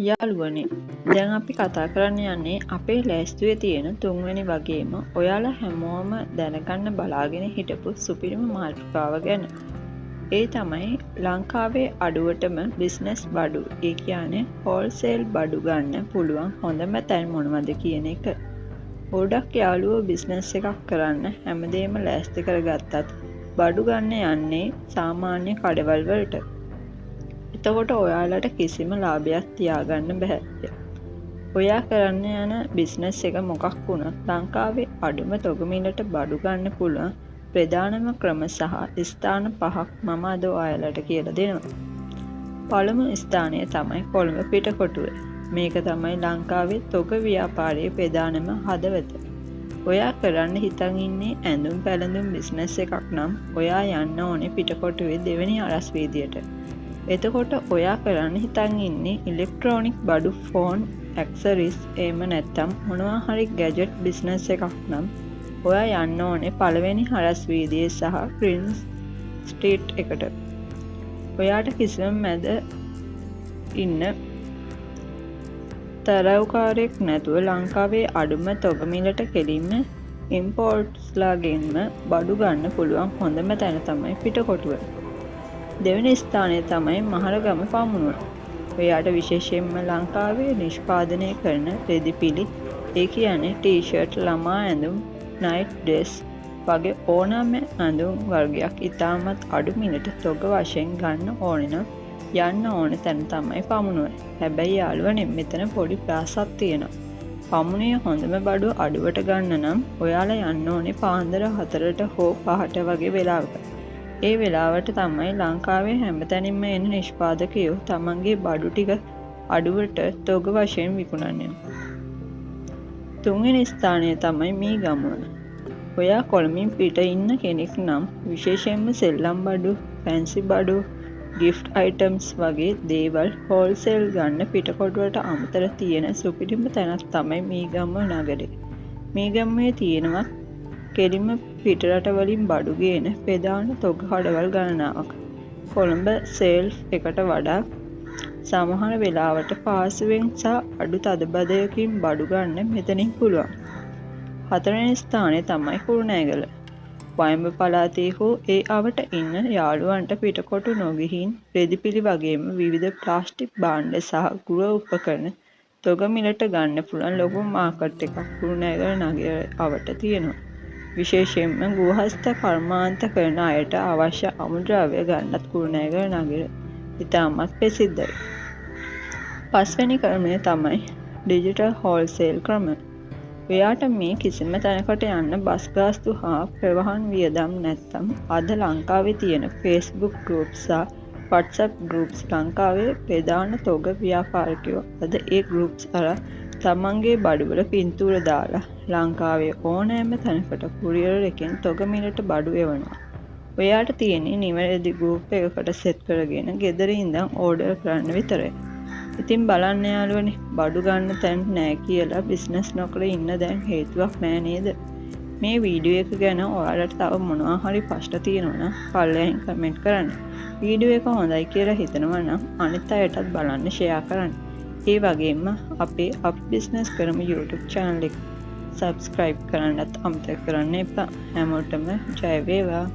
යාළුවනේ දැන් අපි කතා කරන්න යන්නේ අපේ ලෑස්තුවේ තියෙන තුන්වෙනි වගේම ඔයාලා හැමෝම දැනගන්න බලාගෙන හිටපු සුපිරිම මාතෘකාව ගැන. ඒ තමයි ලංකාවේ අඩුවටම බිස්නස් බඩු. ඒ කියන්නේ හෝල්සේල් බඩු ගන්න පුළුවන් හොඳම තැන් මොනවද කියන එක. ගොඩක් යාළුවෝ බිස්නස් එකක් කරන්න හැමදේම ලෑස්ති කරගත්තත් බඩු ගන්න යන්නේ සාමාන්‍ය කඩවල් වලට. එතකොට ඔයාලට කිසිම ලාභයක් තියාගන්න බැහැ. ඔයා කරන්න යන බිස්නස් එක මොකක් වුණත් ලංකාවේ අඩුම තොගමිලට බඩු ගන්න පුළුවන් ප්‍රධානම ක්‍රම සහ ස්ථාන 5ක් මම අද ඔයාලට කියලා දෙනවා. පළමු ස්ථානය තමයි කොළඹ පිටකොටුව. මේක තමයි ලංකාවේ තොග ව්‍යාපාරයේ ප්‍රධානම හදවත. ඔයා කරන්න හිතන් ඉන්නේ ඇඳුම් පැළඳුම් බිස්නස් එකක් නම් ඔයා යන්න ඕනේ පිටකොටුවේ දෙවෙනි අරස්වීදියට. එතකොට ඔයා කරන්න හිතන් ඉන්නේ ඉලෙක්ට්‍රොනික බඩු ෆෝන් ඇක්සරිස් එහෙම නැත්නම් මොනවා හරි ගැජට් බිස්නස් එකක් නම් ඔයා යන්න ඕනේ පළවෙනි හරස් වීදියේ සහ ප්‍රින්ස් ස්ට්‍රීට් එකට. ඔයාට කිසිම මැද ඉන්න තරවුකාරයෙක් නැතුව ලංකාවේ අඩුම තොග මිලට කෙලින්ම ඉම්පෝර්ට්ස්ලාගෙන්ම බඩු ගන්න පුළුවන් හොඳම තැන තමයි පිටකොටුව. දෙවෙනි ස්ථානය තමයි මහරගම පමුණුව. ඔයාට විශේෂයෙන්ම ලංකාවේ නිෂ්පාදනය කරන රෙදිපිලි, ඒ කියන්නේ ටී-ෂර්ට්, ළමා ඇඳුම්, නයිට් ඩ්‍රෙස් වගේ ඕනෑම ඇඳුම් වර්ගයක් ඉතාමත් අඩු මිලට තොග වශයෙන් ගන්න ඕනේ නම් යන්න ඕන තැන තමයි පමුණුව. හැබැයි යාළුවනේ මෙතන පොඩි ප්‍රාසක් තියෙනවා. පමුණුවේ හොඳම බඩු අඩුවට ගන්න නම් ඔයාලා යන්න ඕනේ පාන්දර 4ට හෝ 5ට වගේ වෙලාවක. ඒ වෙලාවට තමයි ලංකාවේ හැමතැනින්ම එන නිෂ්පාදකයෝ තමන්ගේ බඩු ටික අඩුවට තොග වශයෙන් විකුණන්නේ. තුන්වෙනි ස්ථානය තමයි මීගමුව. ඔයා කොළඹින් පිට ඉන්න කෙනෙක් නම් විශේෂයෙන්ම සෙල්ලම් බඩු, ෆැන්සි බඩු, ගිෆ්ට් අයිටම්ස් වගේ දේවල් හෝල්සේල් ගන්න පිටකොටුවට අමතර තියෙන සුපිරිම තැනක් තමයි මීගමුව නගරේ. මීගමුවේ තියෙනවා කෙලින්ම පිටරට වලින් බඩු ගේන ප්‍රධාන තොග කඩවල් ගණනාවක්. කොළඹ සේල්ස් එකට වඩා සමහර වෙලාවට පාසුවෙන් සහ අඩු තදබදයකින් බඩු ගන්න මෙතනින් පුළුවන්. හතරවෙනි ස්ථානය තමයි කුරුණෑගල. වයඹ පළාතේ හෝ ඒ අවට ඉන්න යාළුවන්ට පිටකොටු නොගිහින් රෙදිපිලි වගේම විවිධ ප්ලාස්ටික් භාණ්ඩ සහ ගෘහ උපකරණ තොග මිලට ගන්න පුළුවන් ලොකු මාකට් එකක් කුරුණෑගල නගරය අවට තියෙනවා. විශේෂයෙන්ම ගෘහස්ත කර්මාන්ත කරන අයට අවශ්‍ය අමුද්‍රව්‍ය ගන්නත් කුරුණෑගල නගරය ඉතාමත් ප්‍රසිද්ධයි. පස්වෙනි ක්‍රමය තමයි ඩිජිටල් හෝල්සේල් ක්‍රම. ඔයාට මේ කිසිම තැනකට යන්න බස් ගාස්තු හා ප්‍රවාහන වියදම් නැත්නම් අද ලංකාවේ තියෙන Facebook groups සහ WhatsApp groups ලංකාවේ ප්‍රධාන තොග ව්‍යාපාරිකයෝ අද ඒ groups අර තමන්ගේ බඩුවල පින්තූර දාලා ලංකාවේ ඕනෑම තැනකට කුරියර් එකෙන් තොග මිලට බඩු එවනවා. ඔයාට තියෙන්නේ නිවැරදි ගෲප් එකකට සෙට් කරගෙන ගෙදර ඉඳන් ඕඩර් කරන්න විතරයි. ඉතින් බලන්න යාළුවනේ බඩු ගන්න තැන් නෑ කියලා බිස්නස් නොකර ඉන්න දැන් හේතුවක් නෑ නේද? මේ වීඩියෝ එක ගැන ඔයාලට තව මොනවා හරි ප්‍රශ්න තියෙනවා නම් පල්ලෙහින් කමෙන්ට් කරන්න. වීඩියෝ එක හොඳයි කියලා හිතනවා නම් අනිත් අයටත් බලන්න ෂෙයා කරන්න. ඒ වගේම අපේ අපි බිස්නස් කරමු YouTube channel එක subscribe කරන්නත් අමතක කරන්න එපා. හැමෝටම ජය වේවා.